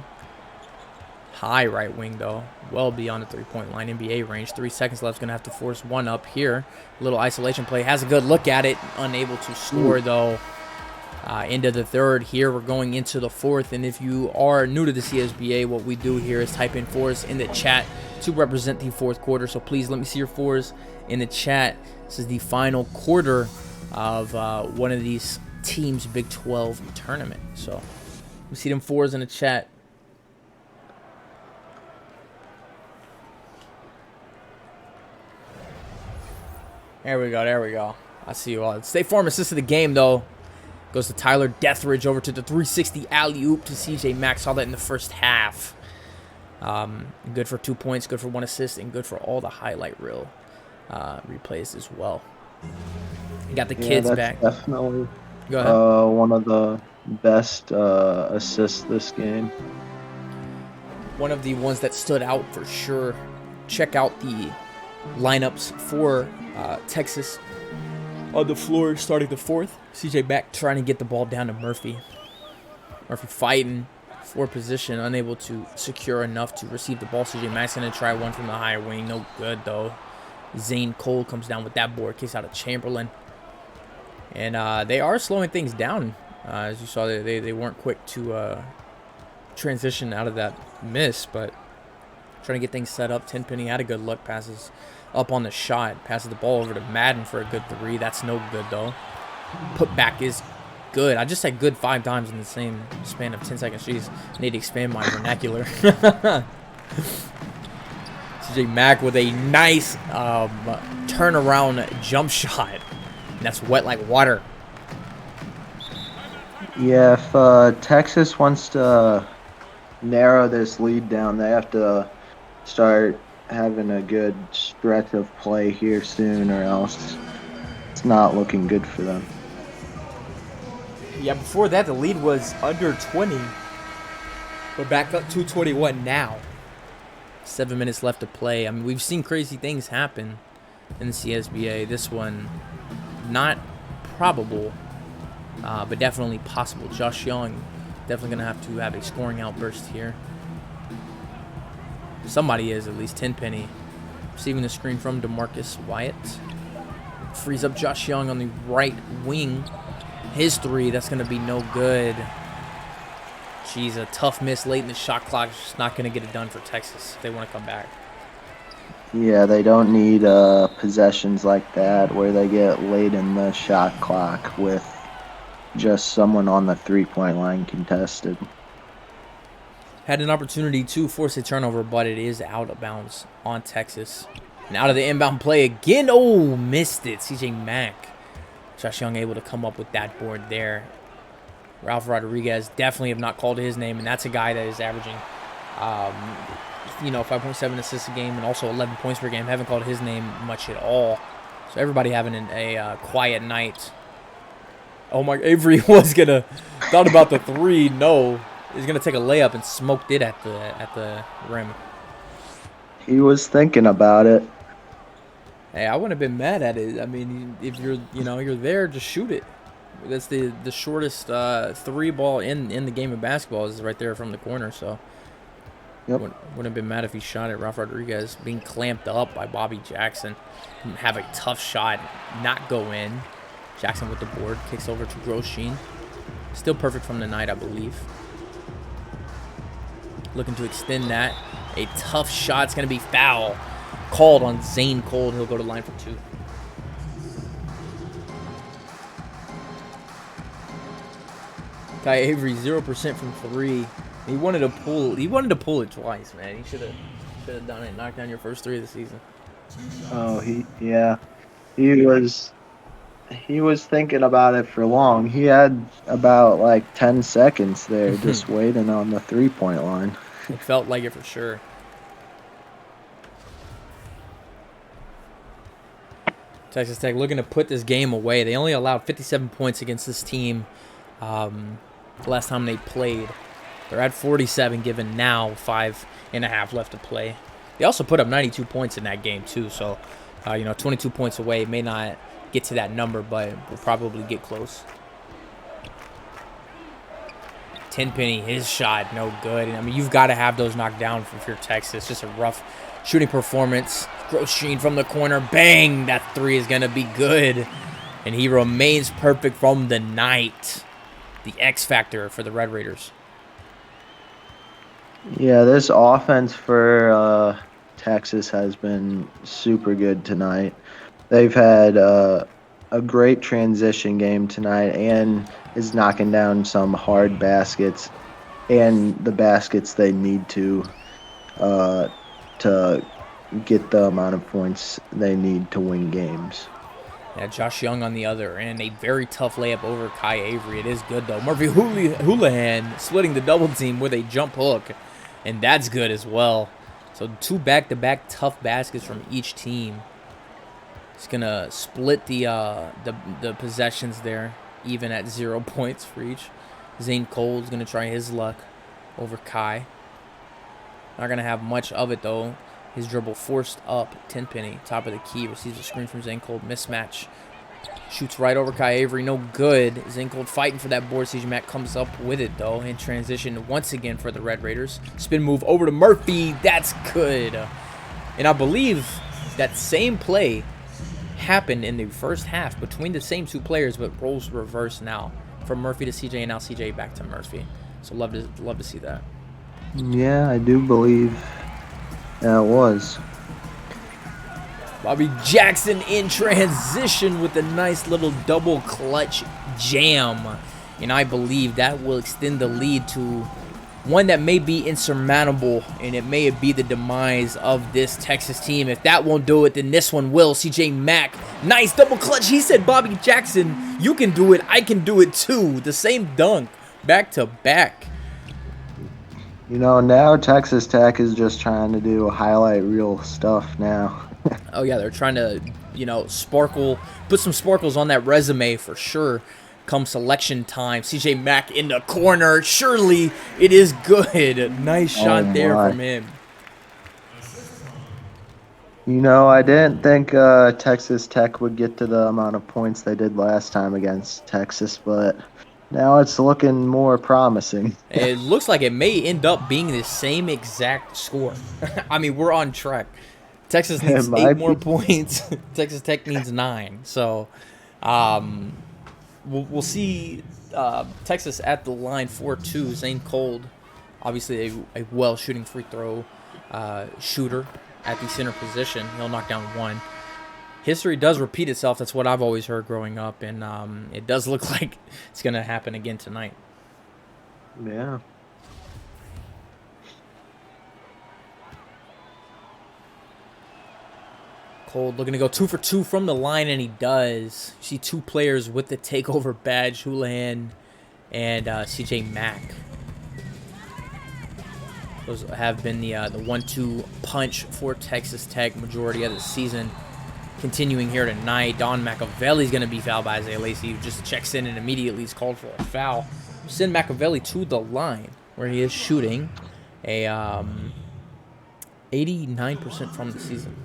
A: High right wing, though. Well beyond the 3-point line. NBA range. 3 seconds left. Going to have to force one up here. Little isolation play. Has a good look at it. Unable to score, though. Into the third here. We're going into the fourth. And if you are new to the CSBA, what we do here is type in fours in the chat to represent the fourth quarter. So please let me see your fours in the chat. This is the final quarter of one of these teams' Big 12 tournament. So we see them fours in the chat. There we go. There we go. I see you all. State Farm assist of the game, though. Goes to Tyler Deathridge over to the 360 alley-oop to CJ Mack. Saw that in the first half. Good for 2 points, good for 1 assist, and good for all the highlight reel replays as well. You got the kids back.
C: Definitely
A: Go ahead.
C: one of the best assists this game.
A: One of the ones that stood out for sure. Check out the lineups for Texas on the floor starting the fourth. CJ Mack trying to get the ball down to Murphy. Murphy fighting for position, unable to secure enough to receive the ball. CJ Mack's going to try one from the higher wing. No good, though. Zane Cole comes down with that board. Kicks out of Chamberlain. And they are slowing things down. As you saw, they weren't quick to transition out of that miss, but trying to get things set up. Tenpenny had a good look. Passes up on the shot. Passes the ball over to Madden for a good 3. That's no good, though. Put back is good. I just said good 5 times in the same span of 10 seconds. Jeez, I need to expand my vernacular. CJ Mack with a nice turnaround jump shot. And that's wet like water.
C: Yeah, if Texas wants to narrow this lead down, they have to start having a good stretch of play here soon, or else it's not looking good for them.
A: Yeah, before that, the lead was under 20. We're back up to 21 now. 7 minutes left to play. I mean, we've seen crazy things happen in the CSBA. This one, not probable, but definitely possible. Josh Young definitely going to have a scoring outburst here. Somebody is, at least. Tenpenny receiving the screen from DeMarcus Wyatt. Frees up Josh Young on the right wing. His 3, that's going to be no good. Jeez, a tough miss late in the shot clock. Just not going to get it done for Texas if they want to come back.
C: Yeah, they don't need possessions like that where they get late in the shot clock with just someone on the 3-point line contested.
A: Had an opportunity to force a turnover, but it is out of bounds on Texas. And out of the inbound play again. Oh, missed it. CJ Mack. Josh Young able to come up with that board there. Ralph Rodriguez definitely have not called his name, and that's a guy that is averaging, 5.7 assists a game and also 11 points per game. Haven't called his name much at all. So everybody having a quiet night. Oh my! Avery was thought about the 3. No, he's gonna take a layup and smoked it at the rim.
C: He was thinking about it.
A: Hey, I wouldn't have been mad at it. I mean, if you're there, just shoot it. That's the shortest 3 ball in the game of basketball is right there from the corner. So,
C: yep.
A: Wouldn't have been mad if he shot it. Ralph Rodriguez being clamped up by Bobby Jackson, have a tough shot, not go in. Jackson with the board, kicks over to Grosheen. Still perfect from the night, I believe. Looking to extend that. A tough shot. It's going to be foul. Called on Zane Cole. He'll go to line for 2. Kai Avery 0% from 3. He wanted to pull it twice, man. He should have done it. Knock down your first 3 of the season.
C: Oh, he was thinking about it for long. He had about like 10 seconds there just waiting on the 3-point line.
A: It felt like it for sure. Texas Tech looking to put this game away. They only allowed 57 points against this team last time they played. They're at 47 given now, 5.5 left to play. They also put up 92 points in that game too, so 22 points away. May not get to that number, but will probably get close. Tenpenny, his shot, no good. I mean, you've got to have those knocked down if you're Texas. Just a rough shooting performance. Grosjean from the corner. Bang! That three is going to be good. And he remains perfect from the night. The X factor for the Red Raiders.
C: Yeah, this offense for Texas has been super good tonight. They've had a great transition game tonight and is knocking down some hard baskets and the baskets they need to get the amount of points they need to win games.
A: Yeah, Josh Young on the other end, a very tough layup over Kai Avery. It is good, though. Murphy Houlihan splitting the double team with a jump hook, and that's good as well. So 2 back-to-back tough baskets from each team. It's going to split the possessions there, even at 0 points for each. Zane Cole's going to try his luck over Kai. Not going to have much of it, though. His dribble forced up. Tenpenny, top of the key, receives a screen from Zane Cole. Mismatch. Shoots right over Kai Avery. No good. Zane Cole fighting for that board. CJ Mack comes up with it, though. In transition once again for the Red Raiders. Spin move over to Murphy. That's good. And I believe that same play happened in the first half between the same 2 players, but roles reversed now. From Murphy to CJ, and now CJ back to Murphy. So love to see that.
C: Yeah, I do believe it was.
A: Bobby Jackson in transition with a nice little double clutch jam. And I believe that will extend the lead to one that may be insurmountable, and it may be the demise of this Texas team. If that won't do it, then this one will. CJ Mack, nice double clutch. He said, Bobby Jackson, you can do it. I can do it too. The same dunk, back to back.
C: Now Texas Tech is just trying to do highlight reel stuff now.
A: Oh, yeah, they're trying to, sparkle, put some sparkles on that resume for sure. Come selection time, CJ Mack in the corner. Surely it is good. Nice shot there from him.
C: I didn't think Texas Tech would get to the amount of points they did last time against Texas, but now it's looking more promising.
A: It looks like it may end up being the same exact score. I mean, we're on track. Texas needs 8 more points. Texas Tech needs 9. So, we'll see Texas at the line 4-2. Zane Cole, obviously a well-shooting free throw shooter at the center position. He'll knock down 1. History does repeat itself. That's what I've always heard growing up, and it does look like it's going to happen again tonight.
C: Yeah.
A: Cole looking to go 2 for 2 from the line, and he does. You see 2 players with the takeover badge, Houlihan and CJ Mack. Those have been the 1-2 punch for Texas Tech majority of the season. Continuing here tonight, Don McAvelli's going to be fouled by Isaiah Lacey, who just checks in and immediately is called for a foul. Send McAvelli to the line, where he is shooting a 89% from the season.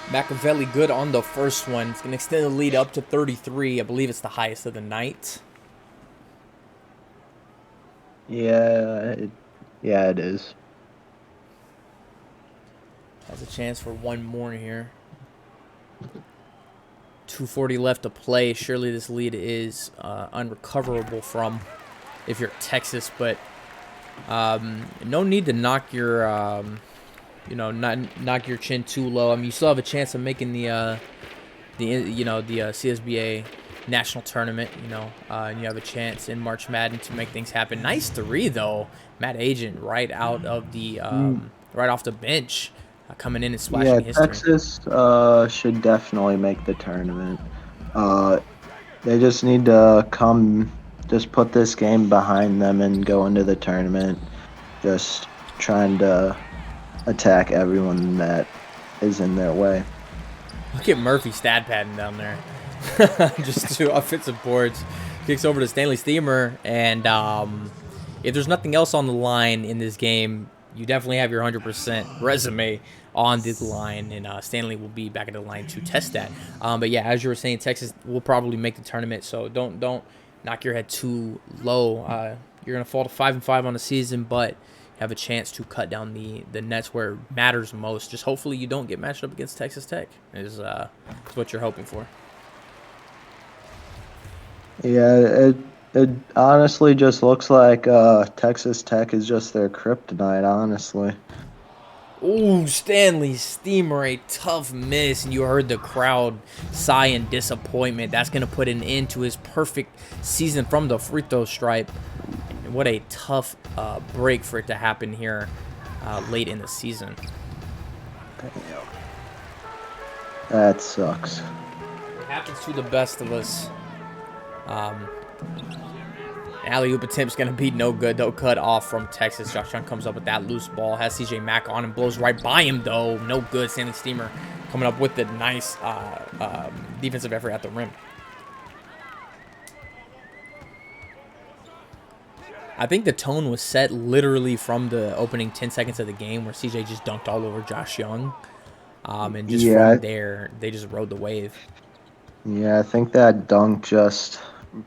A: McAvelli good on the first one. It's going to extend the lead up to 33. I believe it's the highest of the night.
C: Yeah, it is.
A: Has a chance for one more here. 2:40 left to play. Surely this lead is unrecoverable from if you're Texas, but no need to knock your not knock your chin too low. I mean, you still have a chance of making the CSBA national tournament. And you have a chance in March Madden to make things happen. Nice 3 though, Matt Agent right out of the right off the bench, coming in and splashing history.
C: Texas should definitely make the tournament. They just need to just put this game behind them and go into the tournament. Just trying to attack everyone that is in their way.
A: Look at Murphy stat padding down there. Just 2 offensive boards. Kicks over to Stanley Steamer, and if there's nothing else on the line in this game, you definitely have your 100% resume on the line, and Stanley will be back at the line to test that. But yeah, as you were saying, Texas will probably make the tournament, so don't knock your head too low. You're gonna fall to 5-5 on the season, but have a chance to cut down the nets where it matters most. Just hopefully you don't get matched up against Texas Tech is what you're hoping for.
C: Yeah, it honestly just looks like Texas Tech is just their kryptonite, honestly.
A: Ooh, Stanley Steamer, a tough miss, and you heard the crowd sigh in disappointment. That's going to put an end to his perfect season from the free throw stripe. And what a tough break for it to happen here late in the season.
C: That sucks.
A: It happens to the best of us. Alley-oop attempt's going to be no good, though. Cut off from Texas. Josh Young comes up with that loose ball. Has CJ Mack on and blows right by him, though. No good. Stanley Steamer coming up with the nice defensive effort at the rim. I think the tone was set literally from the opening 10 seconds of the game where CJ just dunked all over Josh Young. And just from there, they just rode the wave.
C: Yeah, I think that dunk just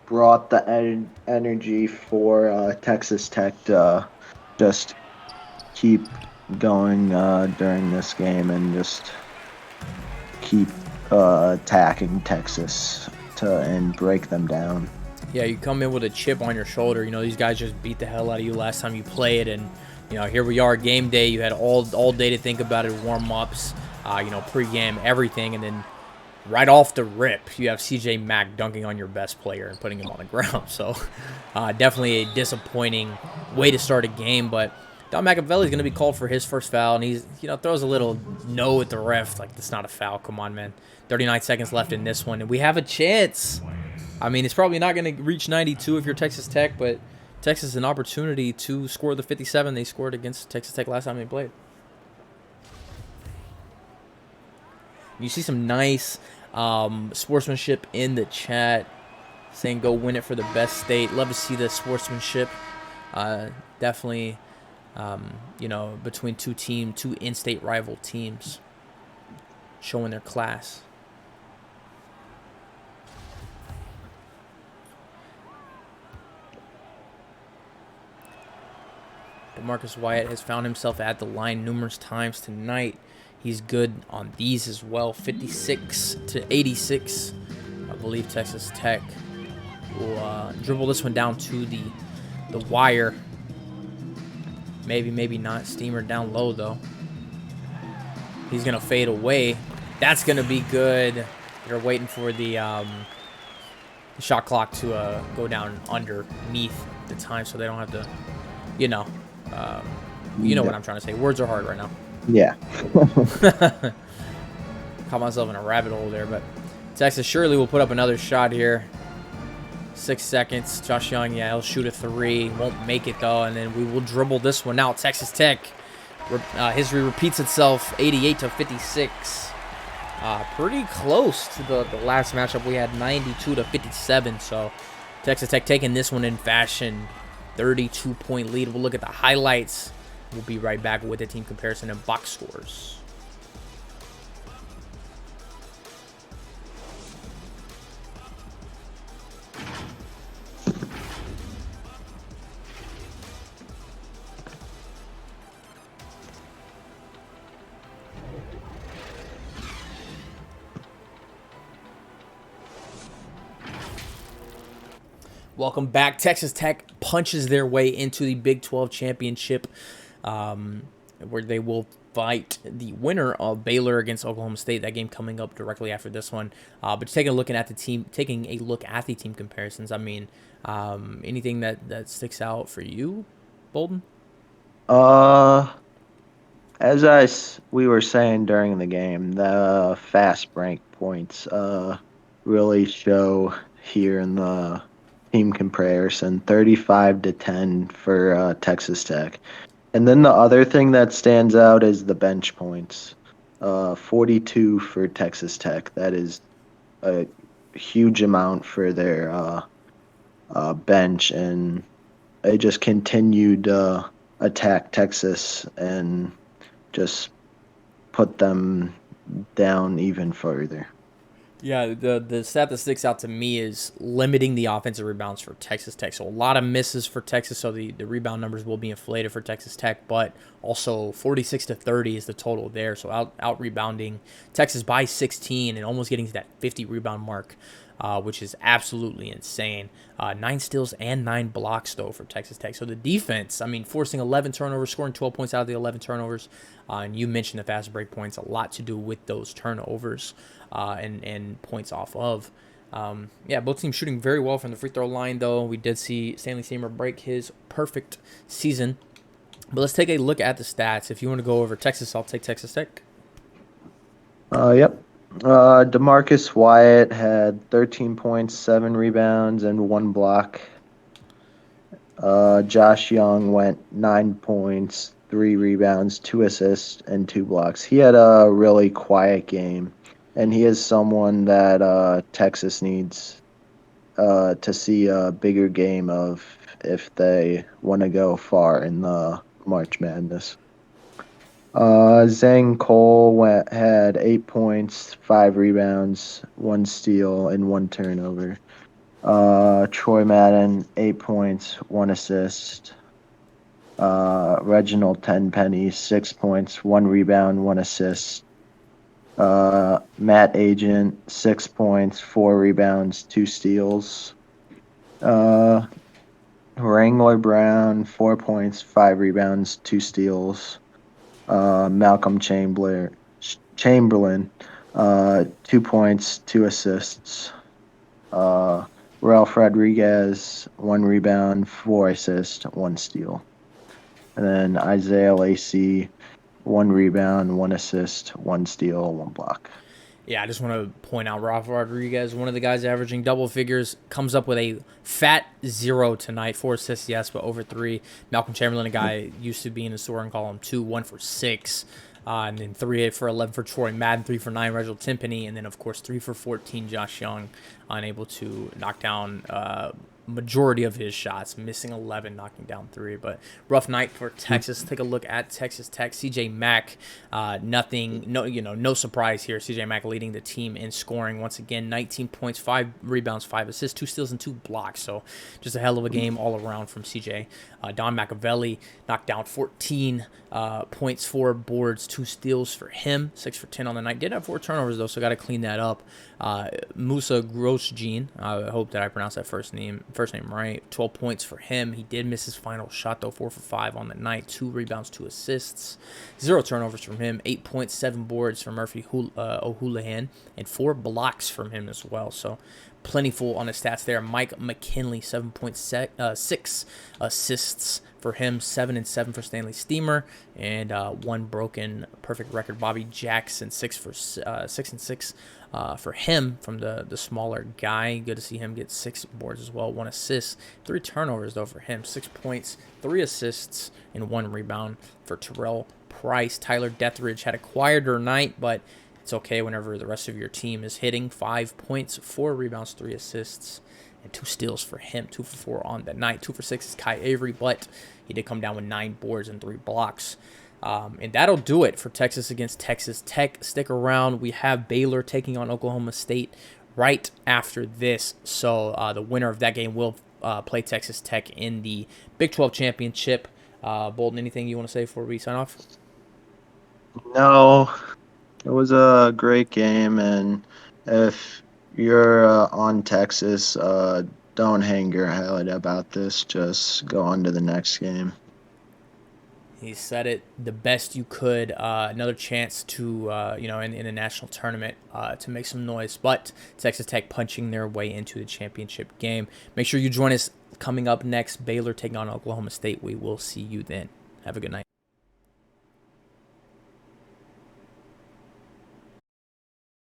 C: brought the energy for Texas Tech to just keep going during this game and just keep attacking Texas and break them down.
A: Yeah, you come in with a chip on your shoulder. You know, these guys just beat the hell out of you last time you played, and you know, here we are, game day. You had all day to think about it, warm-ups, pregame, everything, and then right off the rip, you have CJ Mack dunking on your best player and putting him on the ground. So definitely a disappointing way to start a game. But Don McAvelli is going to be called for his first foul, and he's throws a little no at the ref, like that's not a foul. Come on, man. 39 seconds left in this one, and we have a chance. I mean, it's probably not going to reach 92 if you're Texas Tech, but Texas has an opportunity to score the 57 they scored against Texas Tech last time they played. You see some nice sportsmanship in the chat saying go win it for the best state. Love to see the sportsmanship. Definitely, between two in-state rival teams showing their class. DeMarcus Wyatt has found himself at the line numerous times tonight. He's good on these as well. 56-86. I believe Texas Tech will dribble this one down to the wire. Maybe not. Steamer down low, though. He's going to fade away. That's going to be good. They're waiting for the shot clock to go down underneath the time so they don't have to, what I'm trying to say. Words are hard right now.
C: Yeah.
A: Caught myself in a rabbit hole there, but Texas surely will put up another shot here. 6 seconds. Josh Young, he'll shoot a 3. Won't make it, though, and then we will dribble this one out. Texas Tech, history repeats itself, 88-56. Pretty close to the last matchup. We had 92-57, so Texas Tech taking this one in fashion. 32-point lead. We'll look at the highlights. We'll be right back with the team comparison and box scores. Welcome back. Texas Tech punches their way into the Big 12 championship, where they will fight the winner of Baylor against Oklahoma State. That game coming up directly after this one. But taking a look at the team comparisons. I mean, anything that sticks out for you, Bolden?
C: As we were saying during the game, the fast break points really show here in the team comparison. 35-10 for Texas Tech. And then the other thing that stands out is the bench points. 42 for Texas Tech. That is a huge amount for their bench, and they just continued to attack Texas and just put them down even further.
A: Yeah, the stat that sticks out to me is limiting the offensive rebounds for Texas Tech. So a lot of misses for Texas, so the rebound numbers will be inflated for Texas Tech, but also 46 to 30 is the total there. So out rebounding Texas by 16 and almost getting to that 50 rebound mark, which is absolutely insane. 9 steals and 9 blocks, though, for Texas Tech. So the defense, I mean, forcing 11 turnovers, scoring 12 points out of the 11 turnovers. And you mentioned the fast break points, a lot to do with those turnovers and points off of. Both teams shooting very well from the free throw line, though. We did see Stanley Steamer break his perfect season. But let's take a look at the stats. If you want to go over Texas, I'll take Texas Tech.
C: Yep. DeMarcus Wyatt had 13 points, 7 rebounds, and 1 block. Josh Young went 9 points, 3 rebounds, 2 assists, and 2 blocks. He had a really quiet game, and he is someone that Texas needs to see a bigger game of if they want to go far in the March Madness. Zhang Cole had 8 points, 5 rebounds, 1 steal, and 1 turnover. Troy Madden, 8 points, 1 assist. Reginald Tenpenny, 6 points, 1 rebound, 1 assist. Matt Agent, 6 points, 4 rebounds, 2 steals. Wrangler Brown, 4 points, 5 rebounds, 2 steals. Malcolm Chamberlain, 2 points, 2 assists. Ralph Rodriguez, 1 rebound, 4 assists, 1 steal. And then Isaiah Lacey, 1 rebound, 1 assist, 1 steal, 1 block.
A: Yeah, I just want to point out Ralph Rodriguez, one of the guys averaging double figures, comes up with a fat 0 tonight. 4 assists, yes, but over 3. Malcolm Chamberlain, a guy used to be in the scoring column, 2, 1 for 6. And then 3 for 11 for Troy Madden, 3 for 9 Reginald Timpany, and then, of course, 3 for 14 Josh Young, unable to knock down majority of his shots, missing 11, knocking down 3. But rough night for Texas. Take a look at Texas Tech. CJ Mack, no surprise here. CJ Mack leading the team in scoring once again. 19 points, 5 rebounds, 5 assists, 2 steals, and 2 blocks. So just a hell of a game all around from CJ. Don Machiavelli knocked down 14 points, 4 boards, 2 steals for him, 6 for 10 on the night. Did have 4 turnovers though, so got to clean that up. Musa Grosjean, I hope that I pronounced that first name right. 12 points for him. He did miss his final shot though, 4 for 5 on the night, 2 rebounds, 2 assists, 0 turnovers from him, 8 points, 7 boards from Murphy O'Houlihan, and 4 blocks from him as well. So plentiful on the stats there. Mike McKinley, 7.6 assists for him, 7 and 7 for Stanley Steamer, and 1 broken perfect record. Bobby Jackson, 6 and 6 for him from the smaller guy. Good to see him get 6 boards as well, 1 assist, 3 turnovers though for him, 6 points, 3 assists, and 1 rebound for Terrell Price. Tyler Deathridge had a quieter night, but it's okay whenever the rest of your team is hitting. 5 points, 4 rebounds, 3 assists, and 2 steals for him. 2 for 4 on that night. 2 for 6 is Kai Avery, but he did come down with 9 boards and 3 blocks. And that'll do it for Texas against Texas Tech. Stick around. We have Baylor taking on Oklahoma State right after this. So the winner of that game will play Texas Tech in the Big 12 championship. Bolton, anything you want to say before we sign off?
C: No, it was a great game, and if you're on Texas, don't hang your head about this. Just go on to the next game.
A: He said it the best you could. Another chance to, in the national tournament to make some noise. But Texas Tech punching their way into the championship game. Make sure you join us coming up next. Baylor taking on Oklahoma State. We will see you then. Have a good night.